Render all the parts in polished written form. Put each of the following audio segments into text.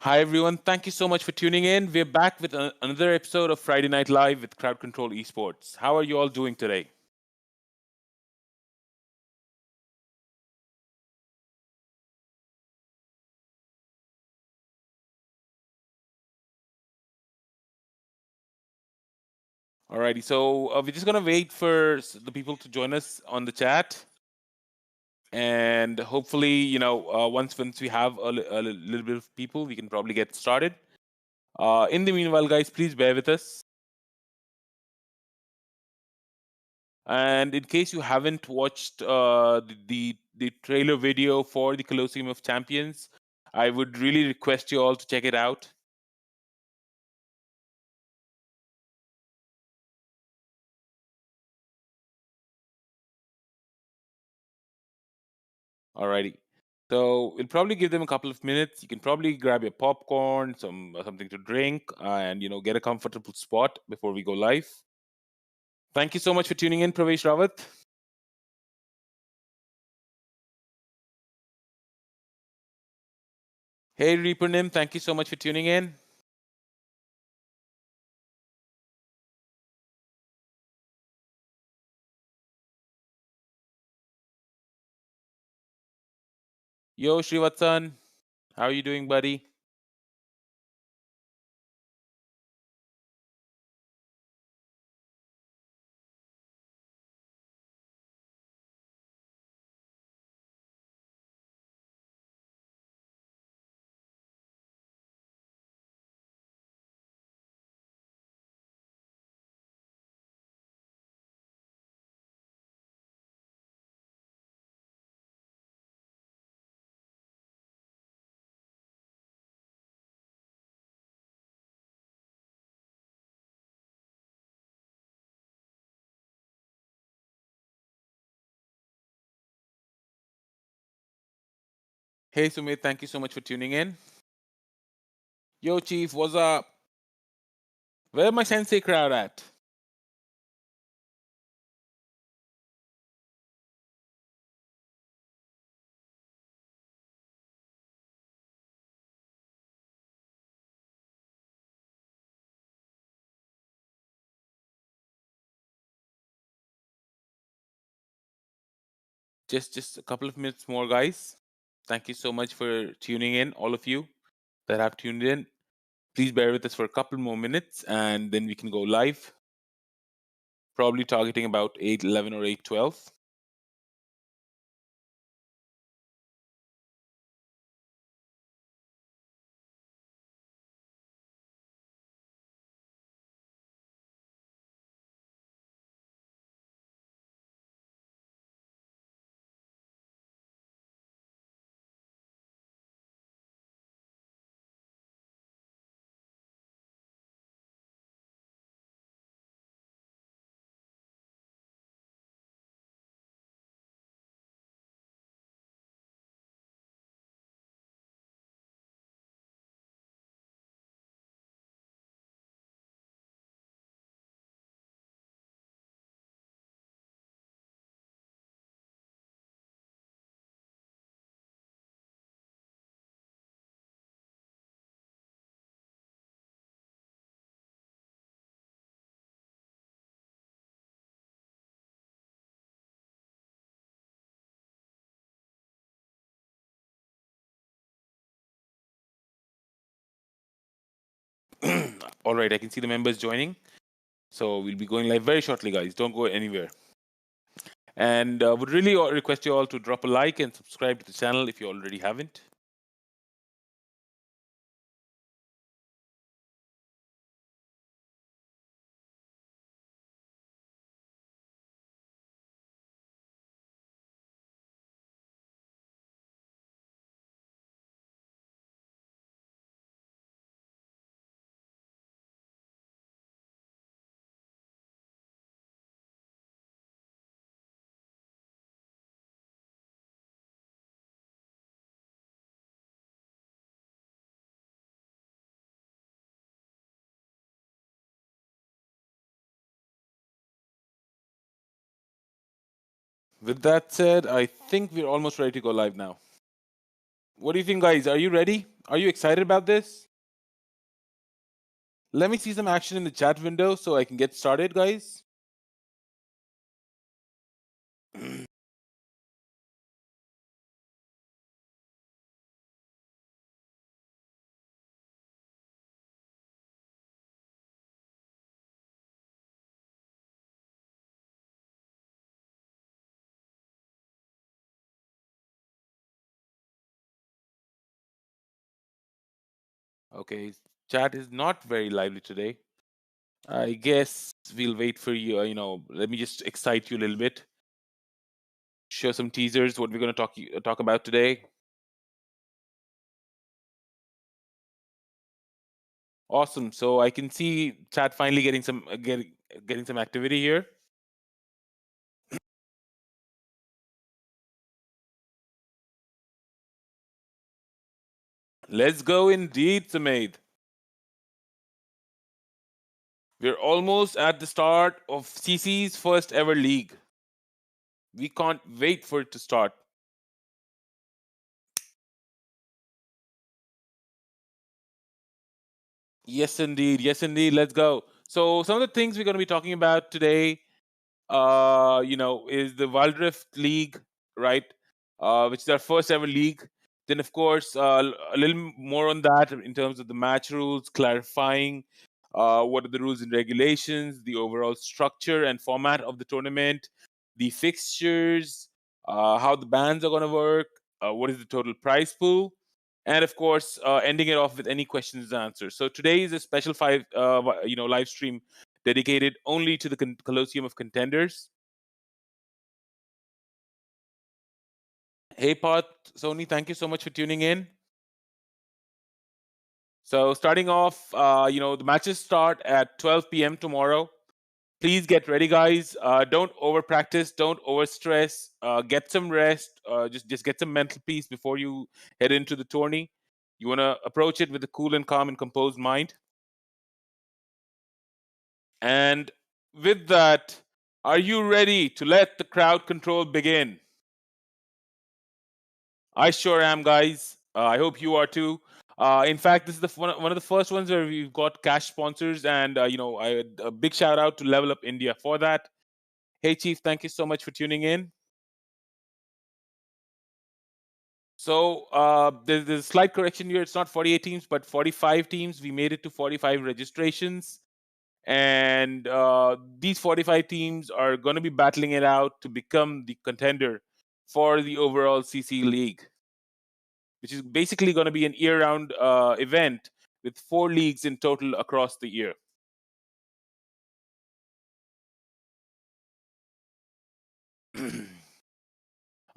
Hi, everyone. Thank you so much for tuning in. We're back with another episode of Friday Night Live with Crowd Control Esports. How are you all doing today? Alrighty, so we're just gonna wait for the people to join us on the chat, and hopefully, once we have a little bit of people, we can probably get started. In the meanwhile, guys, please bear with us. And in case you haven't watched the trailer video for the Colosseum of Champions, I would really request you all to check it out. Alrighty. So we'll probably give them a couple of minutes. You can probably grab your popcorn, something to drink, and get a comfortable spot before we go live. Thank you so much for tuning in, Pravesh Rawat. Hey, Reapernim, thank you so much for tuning in. Yo, Srivatsan, how are you doing, buddy? Hey, Sumit, thank you so much for tuning in. Yo, Chief, what's up? Where my sensei crowd at? Just a couple of minutes more, guys. Thank you so much for tuning in, all of you that have tuned in. Please bear with us for a couple more minutes, and then we can go live. Probably targeting about 8:11 or 8:12. All right, I can see the members joining. So we'll be going live very shortly, guys. Don't go anywhere. And would really request you all to drop a like and subscribe to the channel if you already haven't. With that said, I think we're almost ready to go live now. What do you think, guys? Are you ready? Are you excited about this? Let me see some action in the chat window so I can get started, guys. Okay, chat is not very lively today. I guess we'll wait for you. Let me just excite you a little bit. Show some teasers. What we're going to talk about today. Awesome. So I can see chat finally getting getting some activity here. Let's go indeed, Samaid. We're almost at the start of CC's first ever league. We can't wait for it to start. Yes, indeed. Yes, indeed. Let's go. So some of the things we're going to be talking about today, is the Wild Rift League, right? Which is our first ever league. Then, of course, a little more on that in terms of the match rules, clarifying what are the rules and regulations, the overall structure and format of the tournament, the fixtures, how the bans are going to work, what is the total prize pool, and of course, ending it off with any questions and answers. So today is a special live stream dedicated only to the Colosseum of Contenders. Hey, Pat, Sony, thank you so much for tuning in. So, starting off, the matches start at 12 p.m. tomorrow. Please get ready, guys. Don't over practice. Don't over stress. Get some rest. Just get some mental peace before you head into the tourney. You want to approach it with a cool and calm and composed mind. And with that, are you ready to let the crowd control begin? I sure am, guys. I hope you are too. In fact, this is one of the first ones where we've got cash sponsors, and a big shout out to Level Up India for that. Hey, Chief, thank you so much for tuning in. So there's a slight correction here. It's not 48 teams, but 45 teams. We made it to 45 registrations, and these 45 teams are going to be battling it out to become the contender for the overall CC League, which is basically going to be an year-round event with 4 leagues in total across the year.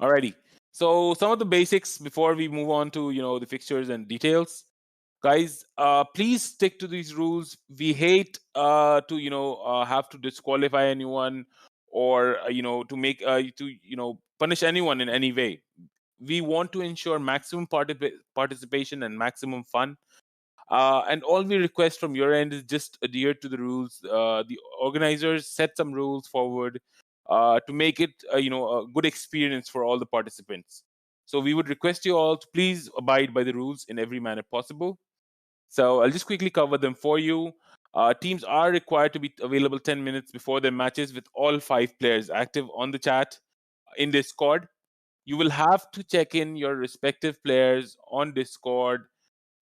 Alrighty. So some of the basics before we move on to the fixtures and details, guys. Please stick to these rules. We hate to have to disqualify anyone or to make to punish anyone in any way. We want to ensure maximum participation and maximum fun. And all we request from your end is just adhere to the rules. The organizers set some rules forward to make it, a good experience for all the participants. So we would request you all to please abide by the rules in every manner possible. So I'll just quickly cover them for you. Teams are required to be available 10 minutes before their matches with all 5 players active on the chat in Discord. You will have to check in your respective players on Discord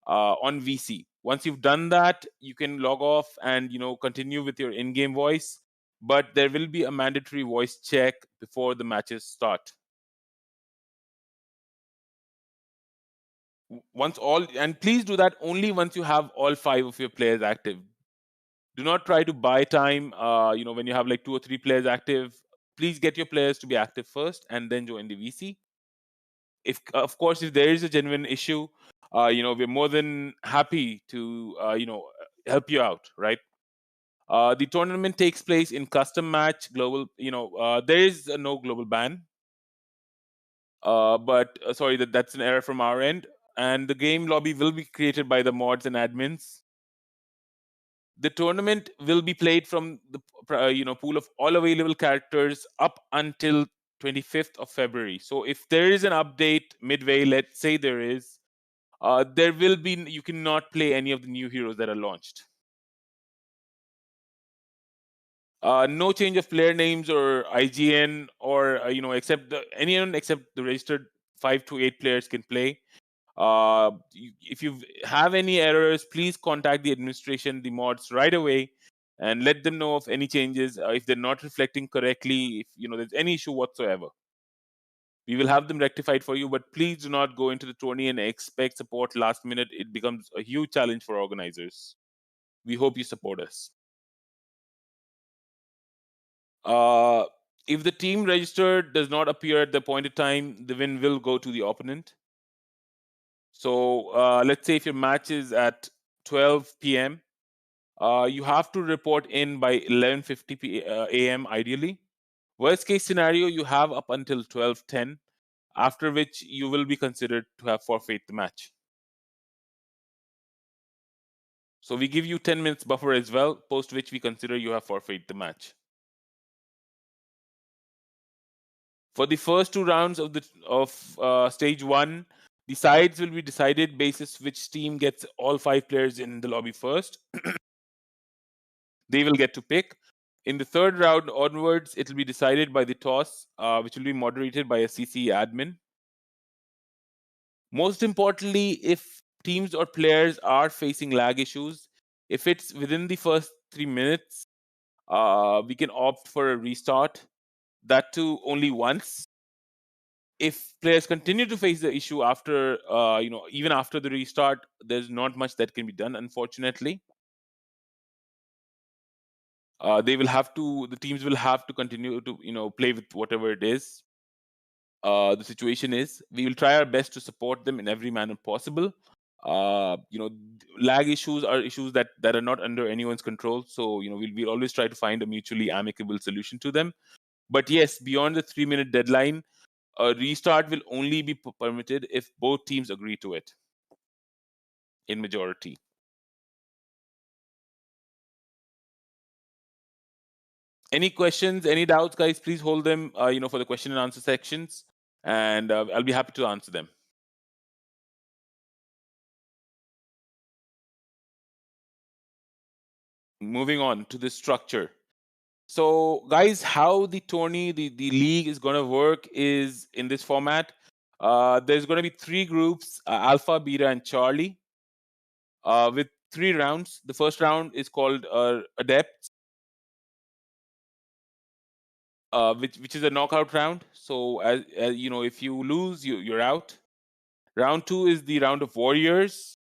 on VC. Once you've done that, you can log off and continue with your in-game voice. But there will be a mandatory voice check before the matches start. Once all and please do that only once you have all 5 of your players active. Do not try to buy time. When you have like 2 or 3 players active, please get your players to be active first and then join the VC. If of course if there is a genuine issue, we're more than happy to help you out, right? The tournament takes place in custom match global. There is no global ban, but sorry, that's an error from our end. And the game lobby will be created by the mods and admins. The tournament will be played from the pool of all available characters up until 25th of February. So if there is an update midway, let's say there is, there will be, you cannot play any of the new heroes that are launched. No change of player names or IGN or except anyone except the registered 5 to 8 players can play. If you have any errors, please contact the administration, the mods right away, and let them know of any changes if they're not reflecting correctly. If there's any issue whatsoever, we will have them rectified for you. But please do not go into the tourney and expect support last minute. It becomes a huge challenge for organizers. We hope you support us. Uh, if the team registered does not appear at the appointed time, the win will go to the opponent. So let's say if your match is at 12 p.m., you have to report in by 11:50 a.m. ideally. Worst case scenario, you have up until 12:10, after which you will be considered to have forfeit the match. So we give you 10 minutes buffer as well, post which we consider you have forfeit the match. For the first 2 rounds of stage 1, the sides will be decided basis which team gets all 5 players in the lobby first. They will get to pick. In the third round onwards, it will be decided by the toss, which will be moderated by a CC admin. Most importantly, if teams or players are facing lag issues, if it's within the first 3 minutes, we can opt for a restart. That too only once. If players continue to face the issue after, even after the restart, there's not much that can be done, unfortunately. The teams will have to continue to, play with whatever it is. The situation is. We will try our best to support them in every manner possible. Lag issues are issues that are not under anyone's control. So, we'll always try to find a mutually amicable solution to them. But yes, beyond the 3-minute deadline, a restart will only be permitted if both teams agree to it in majority. Any questions, any doubts, guys? Please hold them, for the question and answer sections, and I'll be happy to answer them. Moving on to the structure. So, guys, how the tourney, the league is going to work is in this format. There's going to be 3 groups: Alpha, Beta, and Charlie, with 3 rounds. The first round is called Adept, which is a knockout round. So, as if you lose, you're out. Round 2 is the round of Warriors,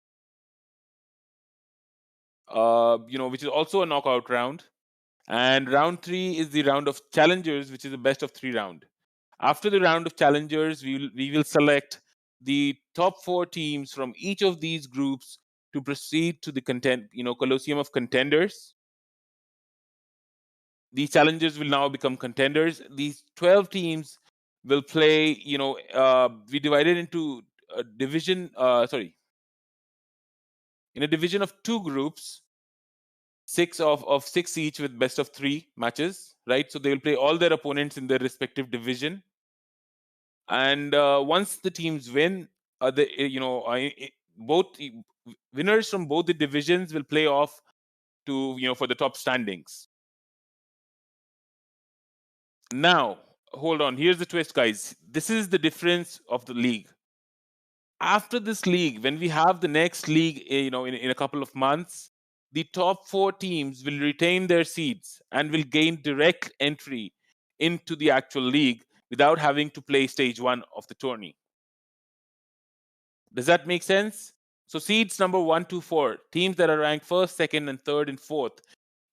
which is also a knockout round. And round 3 is the round of Challengers, which is a best of 3 round. After the round of Challengers, we will select the top 4 teams from each of these groups to proceed to the Colosseum of Contenders. These challengers will now become contenders. These 12 teams will play, we divided into a division, in a division of 2 groups, 6 each with best of 3 matches, right? So they will play all their opponents in their respective division. And once the teams win, both winners from both the divisions will play off to, for the top standings. Now, hold on. Here's the twist, guys. This is the difference of the league. After this league, when we have the next league, in a couple of months, the top 4 teams will retain their seeds and will gain direct entry into the actual league without having to play stage 1 of the tourney. Does that make sense? So seeds number 1 to 4, teams that are ranked first, second, and third and fourth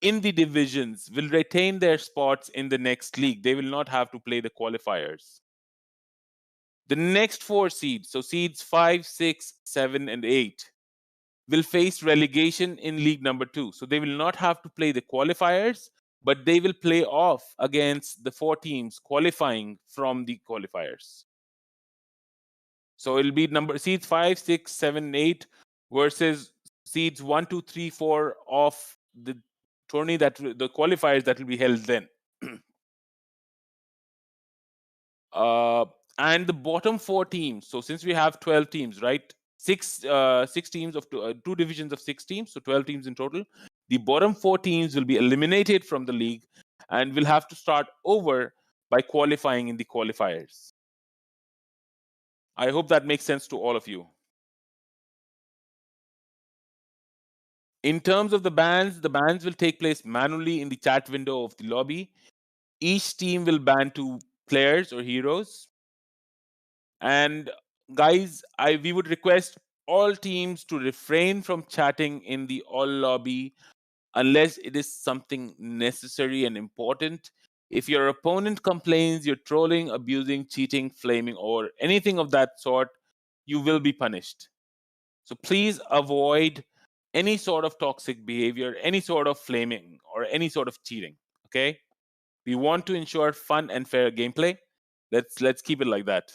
in the divisions will retain their spots in the next league. They will not have to play the qualifiers. The next 4 seeds, so seeds 5, 6, 7, and 8, will face relegation in league number 2. So they will not have to play the qualifiers, but they will play off against the 4 teams qualifying from the qualifiers. So it'll be seeds 5, 6, 7, 8 versus seeds 1, 2, 3, 4 of the tourney the qualifiers that will be held then. Uh, and the bottom four teams. So since we have 12 teams, right? Six teams of two divisions of 6 teams, so 12 teams in total. The bottom four teams will be eliminated from the league and will have to start over by qualifying in the qualifiers. I hope that makes sense to all of you. In terms of the bans will take place manually in the chat window of the lobby. Each team will ban 2 players or heroes. And guys, we would request all teams to refrain from chatting in the all lobby unless it is something necessary and important. If your opponent complains you're trolling, abusing, cheating, flaming, or anything of that sort, you will be punished. So please avoid any sort of toxic behavior, any sort of flaming, or any sort of cheating. Okay? We want to ensure fun and fair gameplay. Let's keep it like that.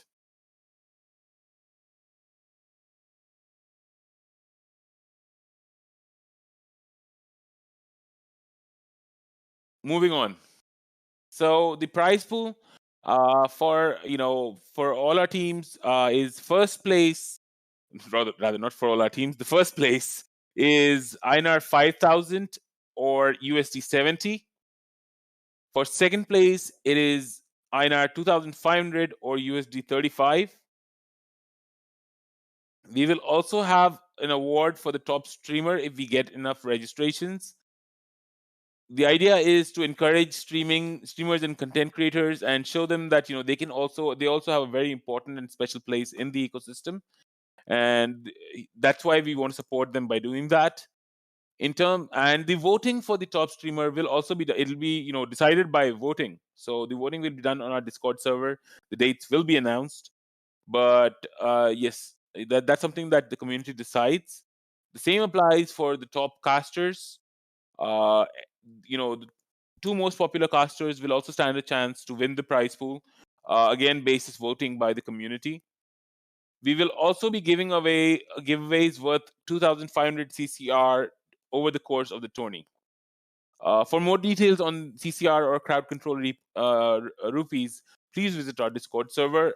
Moving on. So the prize pool for for all our teams is first place. Rather not for all our teams. The first place is INR 5,000 or USD 70. For second place, it is INR 2,500 or USD 35. We will also have an award for the top streamer if we get enough registrations. The idea is to encourage streamers and content creators and show them that they also have a very important and special place in the ecosystem, and that's why we want to support them by doing that. And the voting for the top streamer will also it'll be decided by voting. So the voting will be done on our Discord server. The dates will be announced, but yes, that's something that the community decides. The same applies for the top casters. uh, the 2 most popular casters will also stand a chance to win the prize pool, again basis voting by the community. We will also be giving away giveaways worth 2,500 CCR over the course of the tourney. For more details on CCR or crowd control rupees, please visit our Discord server.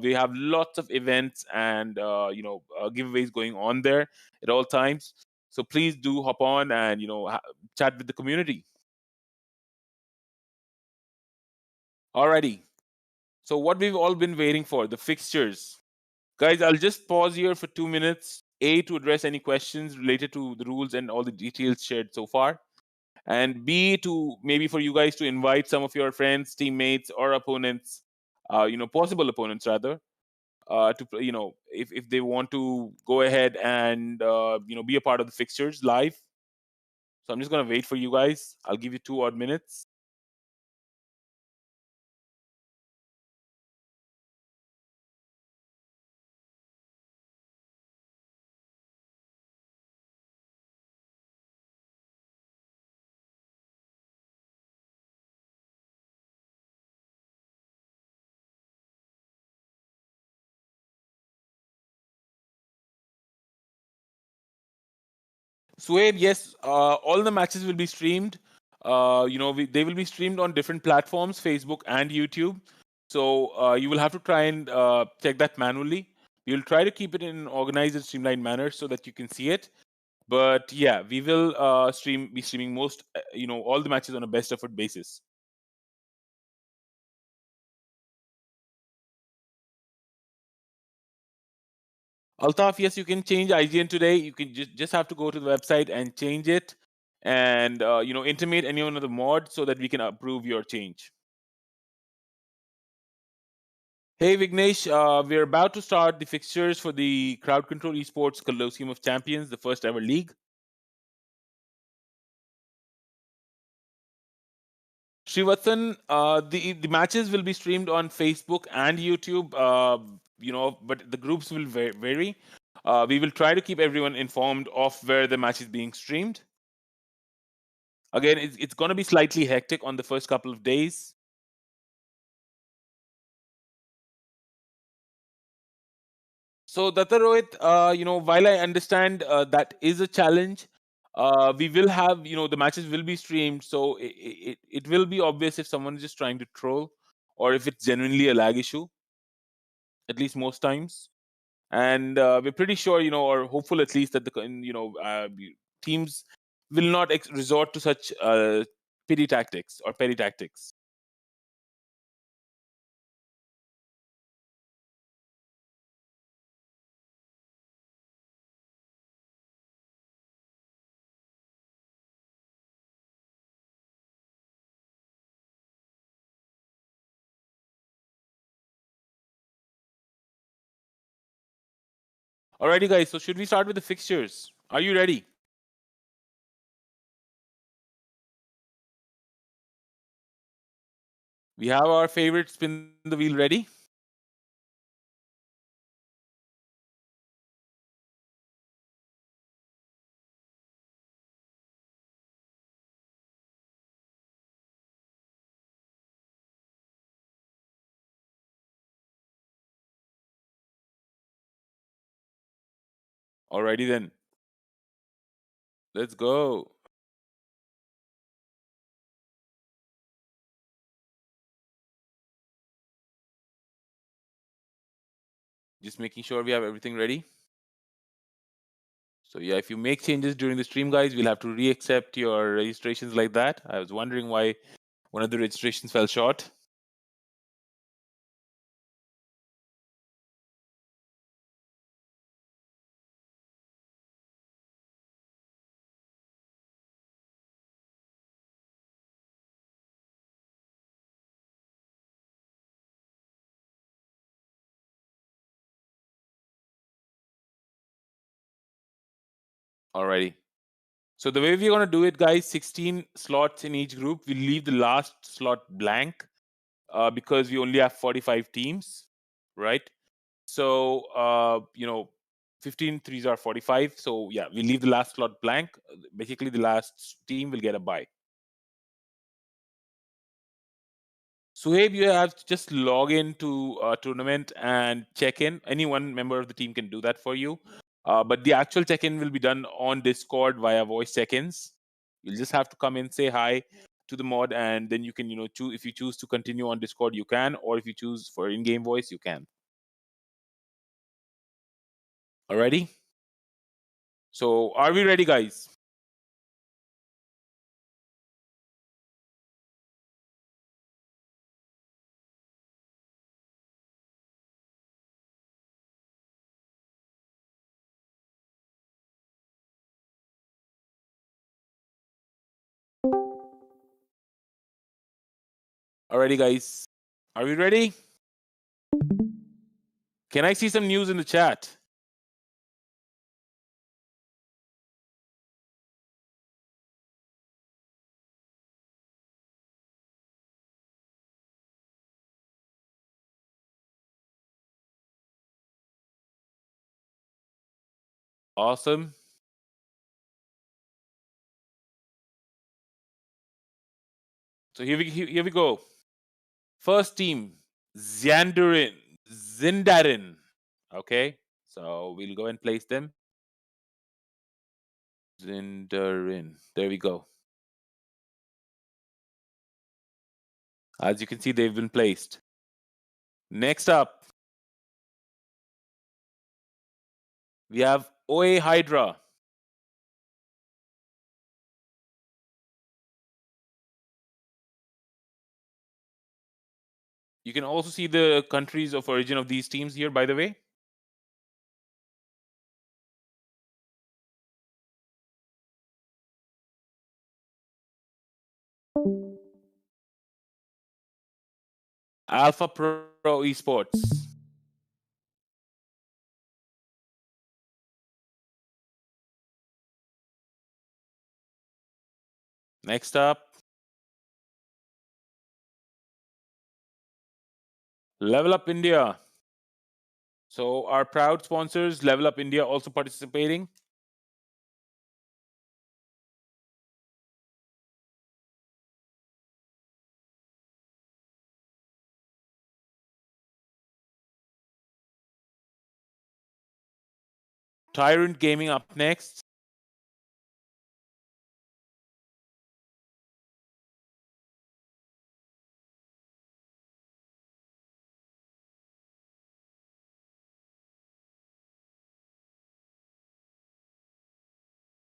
We have lots of events and giveaways going on there at all times. So please do hop on and chat with the community. Alrighty. So what we've all been waiting for, the fixtures. Guys, I'll just pause here for 2 minutes. A, to address any questions related to the rules and all the details shared so far. And B, to maybe for you guys to invite some of your friends, teammates, or opponents, possible opponents rather, if they want to go ahead and be a part of the fixtures live. So I'm just gonna wait for you guys. I'll give you 2 odd minutes. Sued, yes, all the matches will be streamed. They will be streamed on different platforms, Facebook and YouTube. So you will have to try and check that manually. We'll try to keep it in an organized and streamlined manner so that you can see it. But yeah, we will be streaming all the matches on a best effort basis. Altaf, yes, you can change IGN today. You can just have to go to the website and change it, and intimate anyone of the mod so that we can approve your change. Hey Vignesh, we're about to start the fixtures for the Crowd Control Esports Colosseum of Champions, the first ever league. Srivatsan, the matches will be streamed on Facebook and YouTube. But the groups will vary. We will try to keep everyone informed of where the match is being streamed. Again, it's going to be slightly hectic on the first couple of days. So Datta Rohit, while I understand that is a challenge, we will have the matches will be streamed, so it will be obvious if someone is just trying to troll or if it's genuinely a lag issue, at least most times. And we're pretty sure, or hopeful at least, that teams will not resort to such pity tactics or petty tactics. Alrighty, guys. So should we start with the fixtures? Are you ready? We have our favorite spin the wheel ready. Alrighty then. Let's go. Just making sure we have everything ready. So yeah, if you make changes during the stream, guys, we'll have to re-accept your registrations like that. I was wondering why one of the registrations fell short. Alrighty. So the way we're gonna do it, guys, 16 slots in each group. We'll leave the last slot blank because we only have 45 teams, right? So 15 threes are 45. So yeah, we leave the last slot blank. Basically, the last team will get a bye. Suhaib, you have to just log into a tournament and check in. Any one member of the team can do that for you. But the actual check-in will be done on Discord via voice check-ins. You'll just have to come in, say hi to the mod, and then you can, choose. If you choose to continue on Discord, you can, or if you choose for in-game voice, you can. Alrighty. So, are we ready, guys? Alrighty, guys. Are we ready? Can I see some news in the chat? Awesome. So here we go. First team, Zindarin. Okay, so we'll go and place them. Zindarin. There we go. As you can see, they've been placed. Next up, we have Oe Hydra. You can also see the countries of origin of these teams here, by the way. Alpha Pro Esports. Next up, Level Up India. So our proud sponsors, Level Up India, also participating. Tyrant Gaming up next.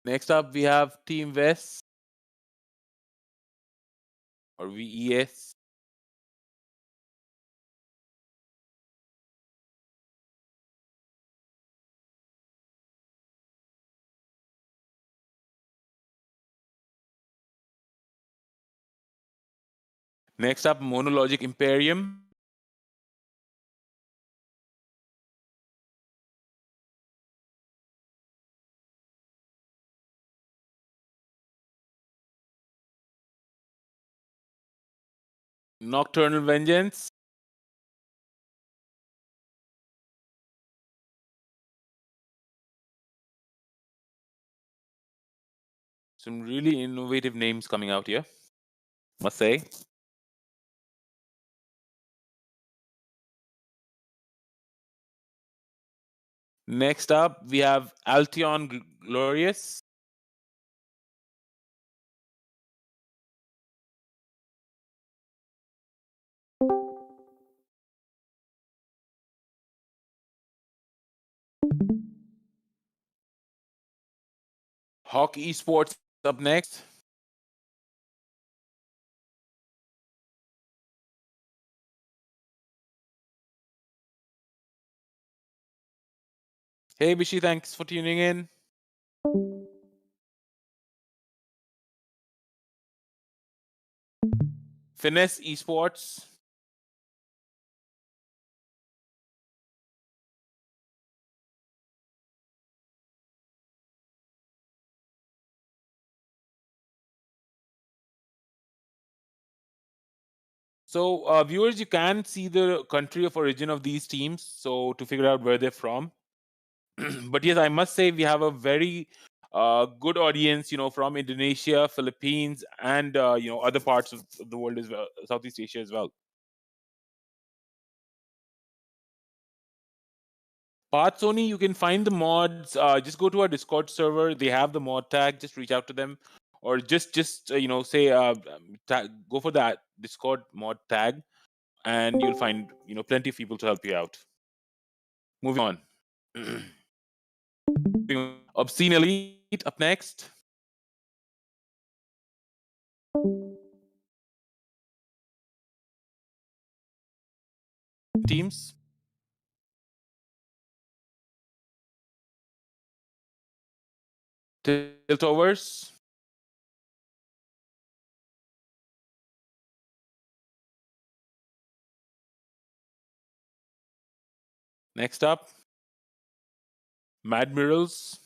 Next up, we have Team West or VES. Next up, Monologic Imperium. Nocturnal Vengeance. Some really innovative names coming out here, must say. Next up, we have Altion Glorious. Hawk Esports up next. Hey Bishi, thanks for tuning in. Finesse Esports. So, viewers, you can see the country of origin of these teams, so to figure out where they're from. But yes, I must say we have a very good audience, from Indonesia, Philippines, and other parts of the world as well, Southeast Asia as well. Path Sony, you can find the mods. Just go to our Discord server. They have the mod tag. Just reach out to them, or just say go for that Discord mod tag, and you'll find plenty of people to help you out. Moving on. Obscene Elite up next. Teams. Tiltovers. Next up, Madmirals.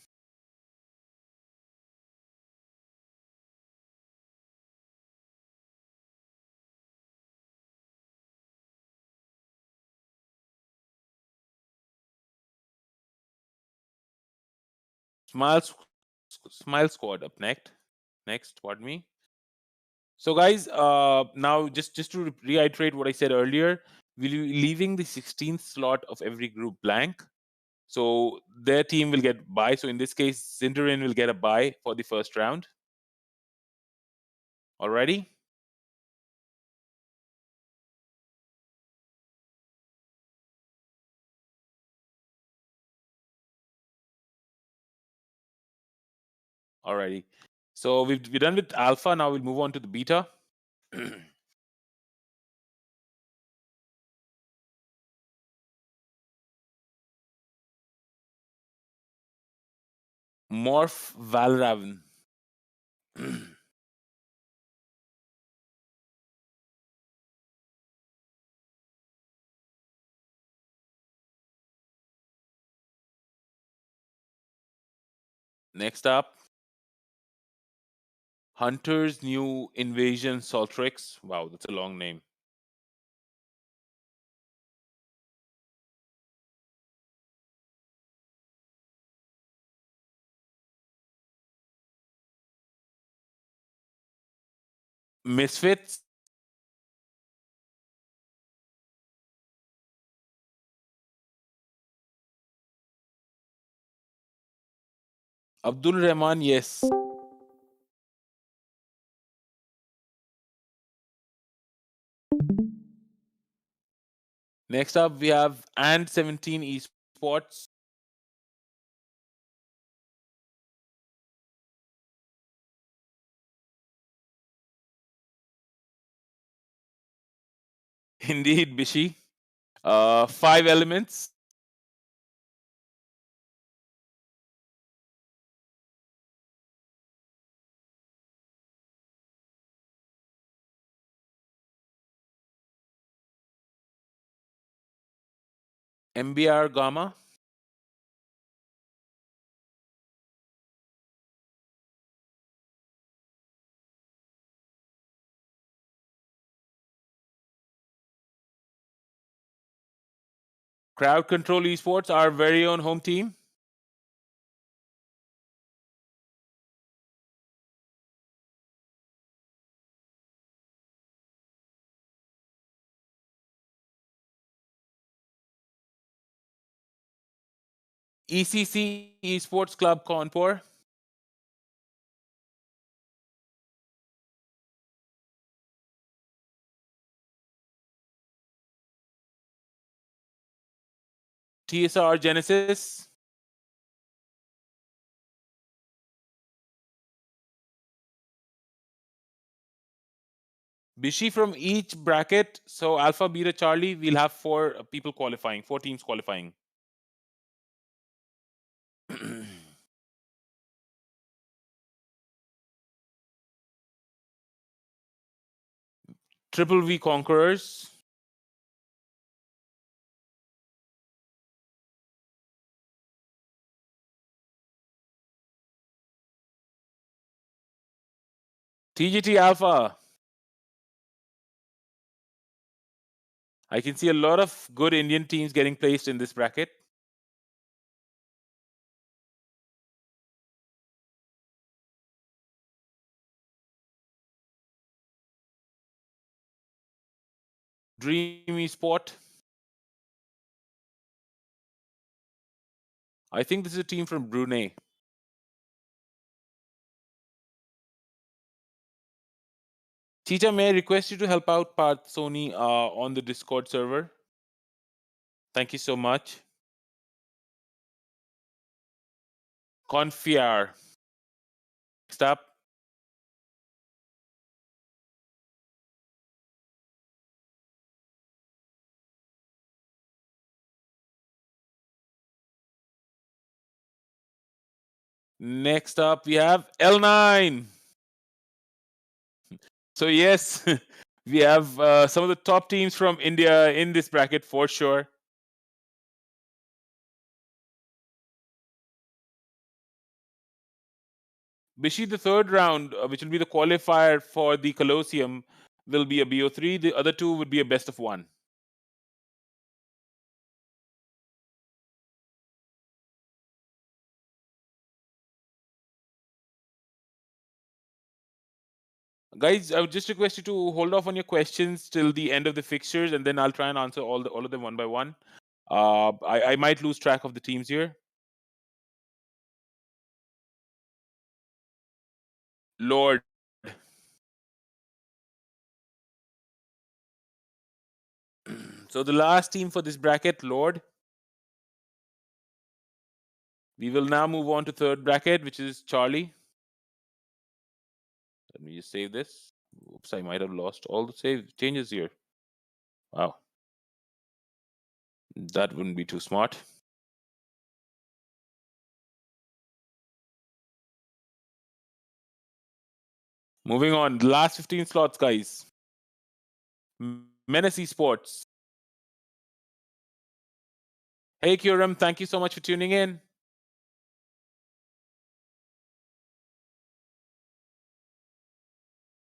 Smile, Smile Squad up next. Next, pardon me. So, guys, now just to reiterate what I said earlier, we'll be leaving the 16th slot of every group blank. So their team will get bye. So in this case, Cinderin will get a bye for the first round. Alrighty. Alrighty. So we're done with alpha. Now we'll move on to the beta. Morph Valraven. Next up, Hunter's New Invasion Saltrix. Wow, that's a long name. Misfits. Abdul Rahman, yes. Next up, we have And 17 Esports. Indeed, Bishi. Five elements. MBR Gamma. Crowd Control Esports, our very own home team. ECC Esports Club Kanpur. TSR Genesis. Bishi from each bracket. So Alpha, Beta, Charlie, we'll have four people qualifying, four teams qualifying. Triple V Conquerors. TGT Alpha. I can see a lot of good Indian teams getting placed in this bracket. Dream Esport. I think this is a team from Brunei. Cheetah, may I request you to help out Parth Sony on the Discord server? Thank you so much. Confiar. Next up. Next up, we have L9. So, yes, we have some of the top teams from India in this bracket for sure. Bishi, the third round, which will be the qualifier for the Colosseum, will be a BO3. The other two would be a best of one. Guys, I would just request you to hold off on your questions till the end of the fixtures, and then I'll try and answer all of them one by one. I might lose track of the teams here. Lord. So the last team for this bracket, Lord. We will now move on to third bracket, which is Charlie. Let me just save this. Oops, I might have lost all the save changes here. Wow. That wouldn't be too smart. Moving on, the last 15 slots, guys. Menace Esports. Hey, Kuram, thank you so much for tuning in.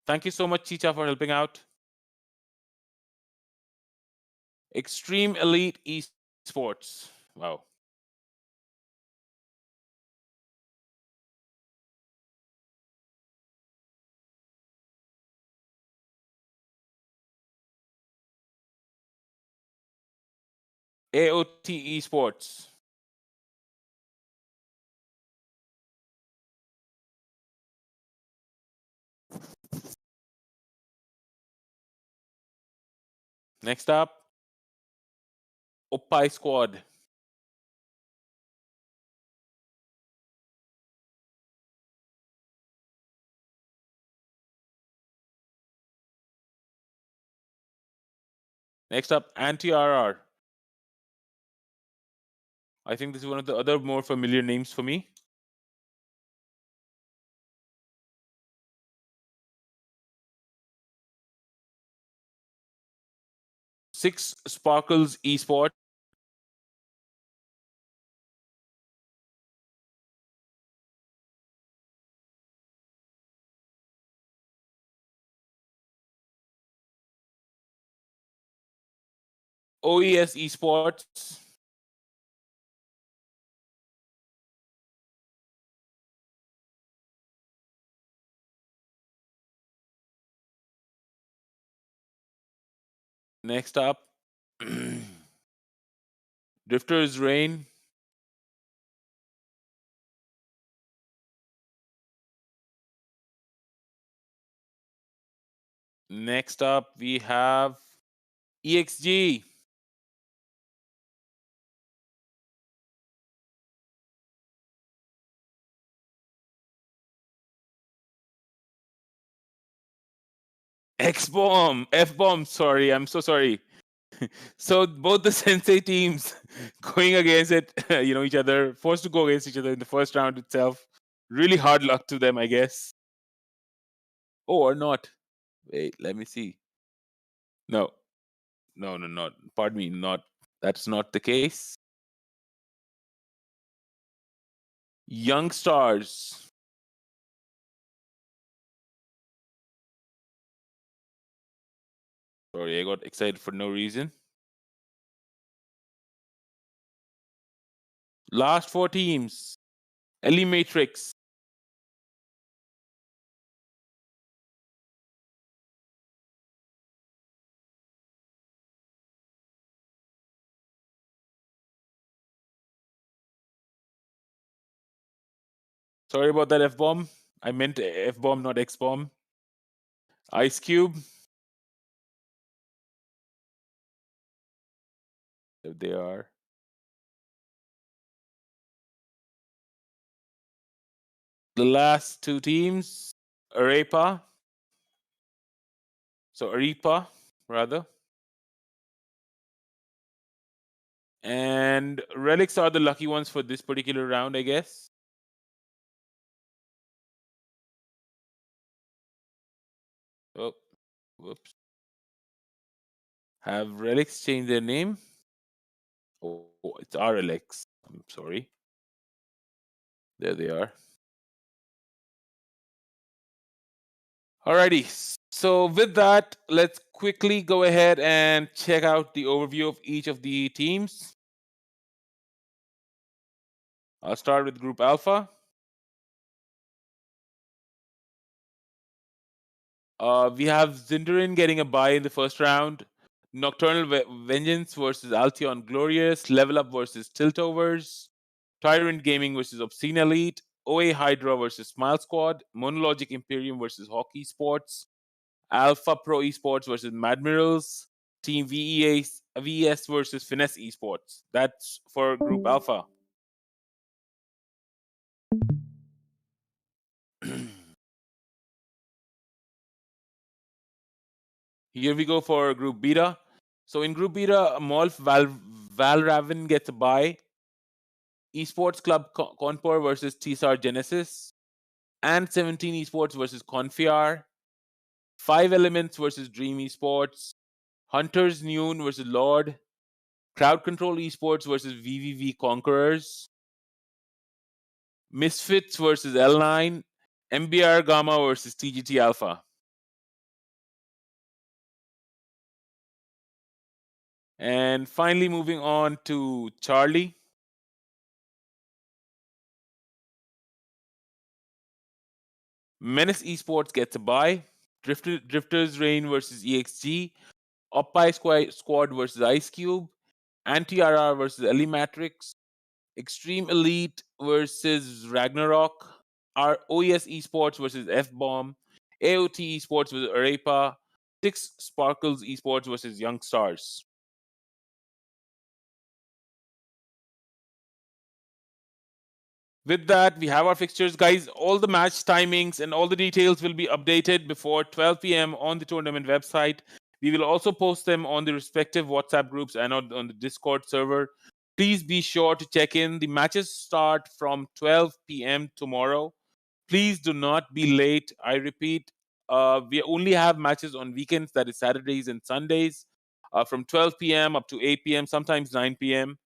Thank you so much, Chicha, for helping out. Extreme Elite Esports. Wow. AOT Esports. Next up, Oppai Squad. Next up, Anti-RR. I think this is one of the other more familiar names for me. Six, Sparkles Esports. OES Esports. Next up, Drifters Rain. Next up, we have EXG. X-Bomb, F-Bomb, sorry, I'm so sorry. So both the Sensei teams going against it, each other, forced to go against each other in the first round itself. Really hard luck to them, I guess. Oh, or not. Wait, let me see. No, no, not. Pardon me, not. That's not the case. Young Stars. Sorry, I got excited for no reason. Last four teams. Ellie Matrix. Sorry about that, F bomb. I meant F bomb, not X bomb. Ice Cube. There they are. The last two teams. Arepa. So Arepa, rather. And Relics are the lucky ones for this particular round, I guess. Oh, whoops. Have Relics changed their name? Oh, it's RLX. I'm sorry. There they are. Alrighty. So with that, let's quickly go ahead and check out the overview of each of the teams. I'll start with Group Alpha. We have Zindarin getting a bye in the first round. Nocturnal Vengeance versus Altion Glorious. Level Up versus Tiltovers. Tyrant Gaming versus Obscene Elite. OA Hydra versus Smile Squad. Monologic Imperium versus Hockey Sports. Alpha Pro Esports versus Madmirals. Team VES versus Finesse Esports. That's for Group Alpha. Here we go for Group Beta. So in Group Beta, Molf Valraven gets a bye. Esports Club Conpor versus Tsar Genesis. And 17 Esports versus Confiar. 5 Elements versus Dream Esports. Hunters Noon versus Lord. Crowd Control Esports versus VVV Conquerors. Misfits versus L9. MBR Gamma versus TGT Alpha. And finally, moving on to Charlie. Menace Esports gets a bye. Drifters Rain versus EXG. Oppai Squad versus Ice Cube. Anti-RR versus Ellie Matrix. Extreme Elite versus Ragnarok. Our OES Esports versus F-Bomb. AOT Esports versus Arepa. 6 Sparkles Esports versus Young Stars. With that, we have our fixtures, guys. All the match timings and all the details will be updated before 12 p.m. on the tournament website. We will also post them on the respective WhatsApp groups and on the Discord server. Please be sure to check in. The matches start from 12 p.m. tomorrow. Please do not be late. I repeat, we only have matches on weekends, that is Saturdays and Sundays, from 12 p.m. up to 8 p.m., sometimes 9 p.m.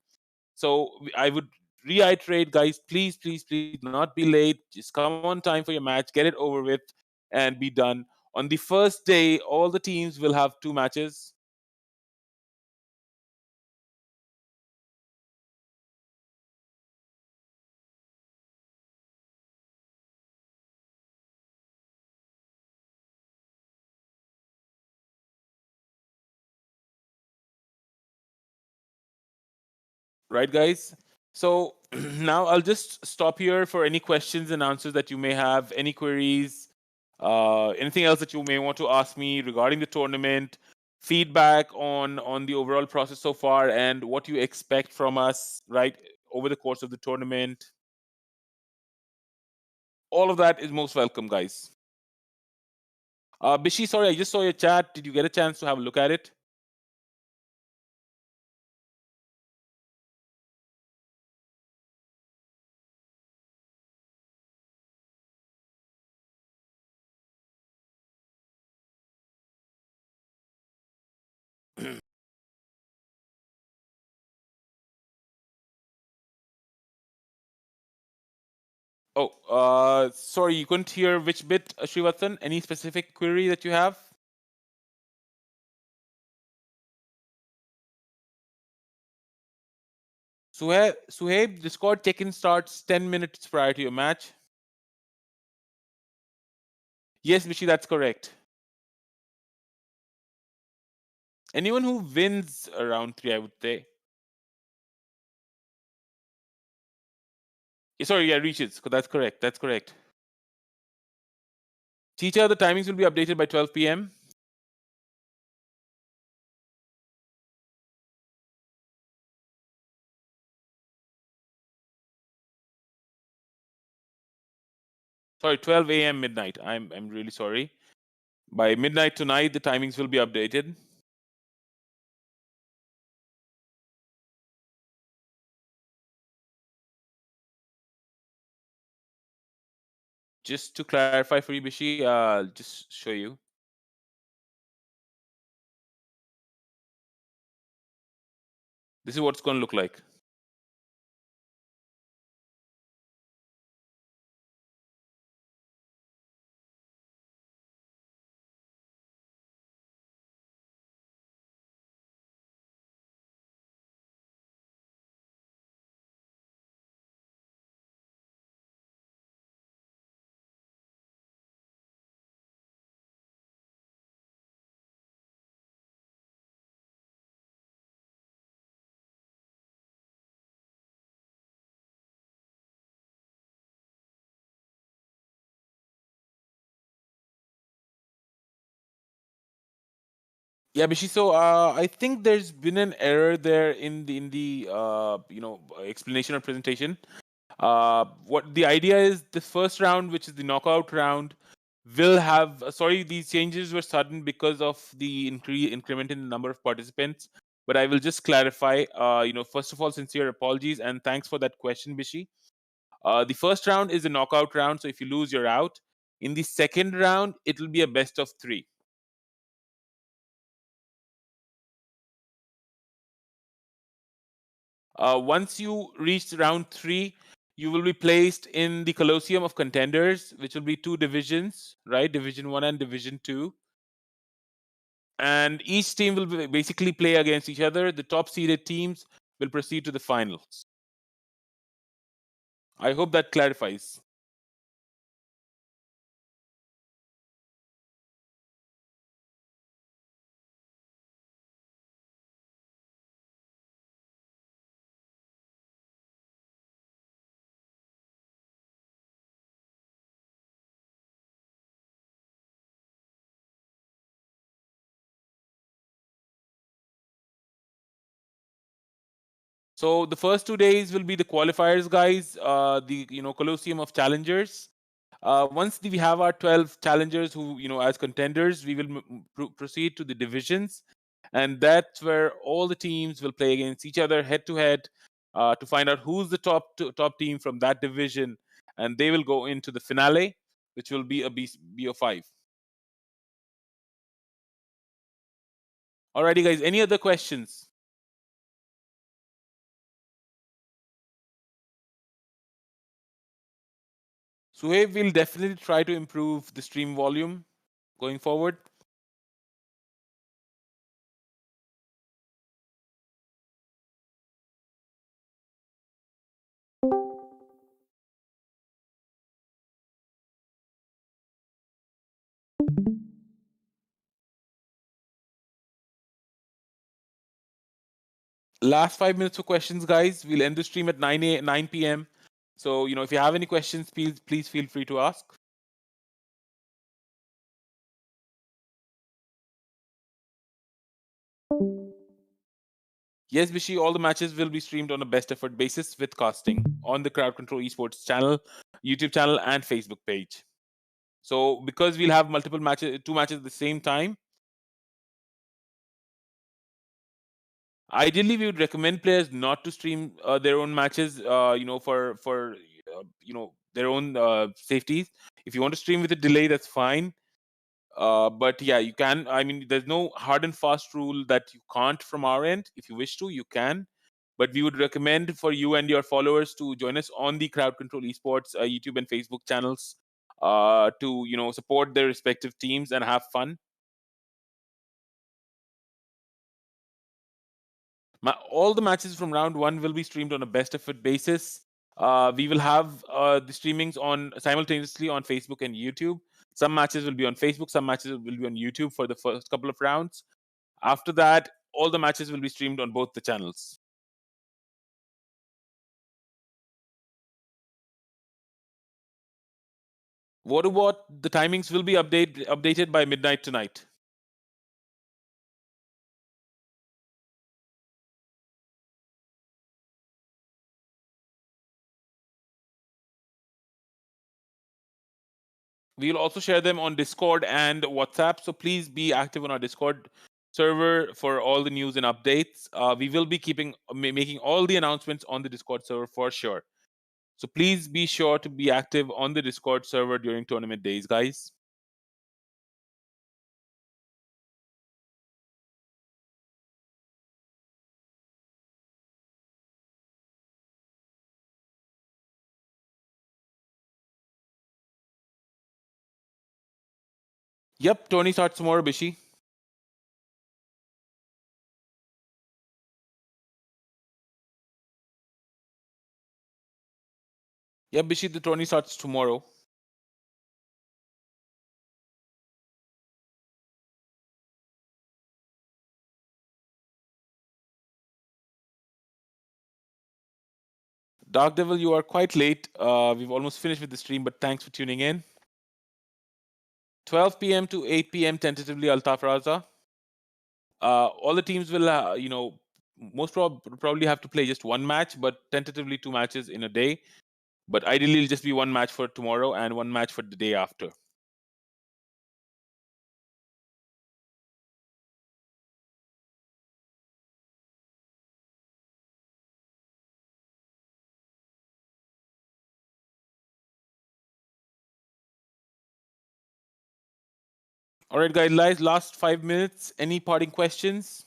So I would reiterate, guys, please do not be late. Just come on time for your match, get it over with, and be done. On the first day, all the teams will have two matches. Right, guys? So now I'll just stop here for any questions and answers that you may have, any queries, anything else that you may want to ask me regarding the tournament, feedback on the overall process so far, and what you expect from us, right, over the course of the tournament. All of that is most welcome, guys. Bishi, sorry, I just saw your chat. Did you get a chance to have a look at it? Oh, sorry, you couldn't hear which bit, Srivatsan? Any specific query that you have? Suhaib, Discord check-in starts 10 minutes prior to your match. Yes, Bishi, that's correct. Anyone who wins round 3, I would say. Sorry, yeah, reaches. That's correct. That's correct. Teacher, the timings will be updated by 12 p.m. Sorry, 12 a.m. midnight. I'm really sorry. By midnight tonight, the timings will be updated. Just to clarify for you, Bishi, I'll just show you. This is what it's going to look like. Yeah, Bishi. So I think there's been an error there in the explanation or presentation. What the idea is, the first round, which is the knockout round, will have. Sorry, these changes were sudden because of the increment in the number of participants. But I will just clarify. First of all, sincere apologies and thanks for that question, Bishi. The first round is a knockout round, so if you lose, you're out. In the second round, it will be a best of three. Once you reach round 3, you will be placed in the Colosseum of Contenders, which will be two divisions, right? Division 1 and Division 2. And each team will basically play against each other. The top seeded teams will proceed to the finals. I hope that clarifies. So the first 2 days will be the qualifiers, guys. The Colosseum of Challengers. Once we have our 12 challengers who, as contenders, we will proceed to the divisions, and that's where all the teams will play against each other head to head to find out who's the top team from that division, and they will go into the finale, which will be a BO5. Alrighty, guys. Any other questions? Suhaib will definitely try to improve the stream volume going forward. Last 5 minutes for questions, guys. We'll end the stream at 9 p.m. So, if you have any questions, please feel free to ask. Yes, Bishi, all the matches will be streamed on a best effort basis with casting on the Crowd Control Esports channel, YouTube channel, and Facebook page. So, because we'll have multiple matches, 2 matches at the same time, ideally we would recommend players not to stream their own matches, for their own safeties. If you want to stream with a delay, that's fine. But yeah, you can. I mean, there's no hard and fast rule that you can't from our end. If you wish to, you can. But we would recommend for you and your followers to join us on the Crowd Control Esports YouTube and Facebook channels to support their respective teams and have fun. All the matches from round one will be streamed on a best effort basis. We will have the streamings on simultaneously on Facebook and YouTube. Some matches will be on Facebook, some matches will be on YouTube for the first couple of rounds. After that, all the matches will be streamed on both the channels. What about the timings will be updated by midnight tonight. We will also share them on Discord and WhatsApp. So please be active on our Discord server for all the news and updates. We will be making all the announcements on the Discord server for sure. So please be sure to be active on the Discord server during tournament days, guys. Yep, Tony starts tomorrow, Bishi. Yep, Bishi, the tourney starts tomorrow. Dark Devil, you are quite late. We've almost finished with the stream, but thanks for tuning in. 12 p.m. to 8 p.m. tentatively, Altaf Raza. All the teams will, probably have to play just one match, but tentatively 2 matches in a day. But ideally, it'll just be one match for tomorrow and one match for the day after. All right, guys, last 5 minutes. Any parting questions?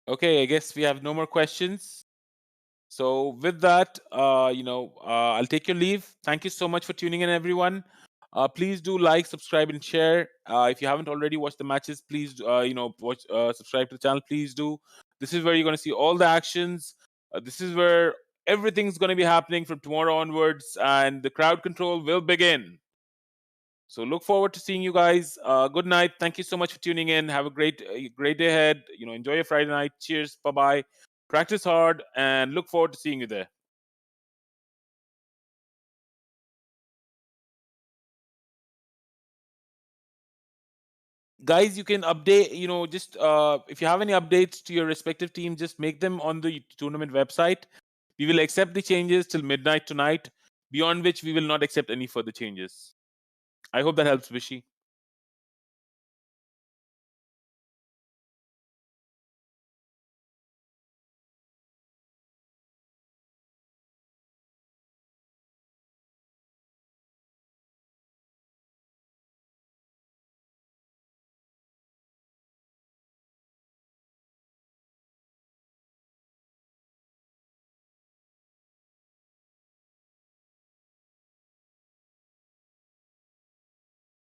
Okay, I guess we have no more questions. So with that, I'll take your leave. Thank you so much for tuning in, everyone. Please do like, subscribe, and share. If you haven't already watched the matches, please, watch, subscribe to the channel. Please do. This is where you're going to see all the actions. This is where everything's going to be happening from tomorrow onwards, and the crowd control will begin. So look forward to seeing you guys. Good night. Thank you so much for tuning in. Have a great day ahead. Enjoy your Friday night. Cheers. Bye bye. Practice hard and look forward to seeing you there. Guys, you can update, just if you have any updates to your respective team, just make them on the tournament website. We will accept the changes till midnight tonight, beyond which we will not accept any further changes. I hope that helps, Vishy.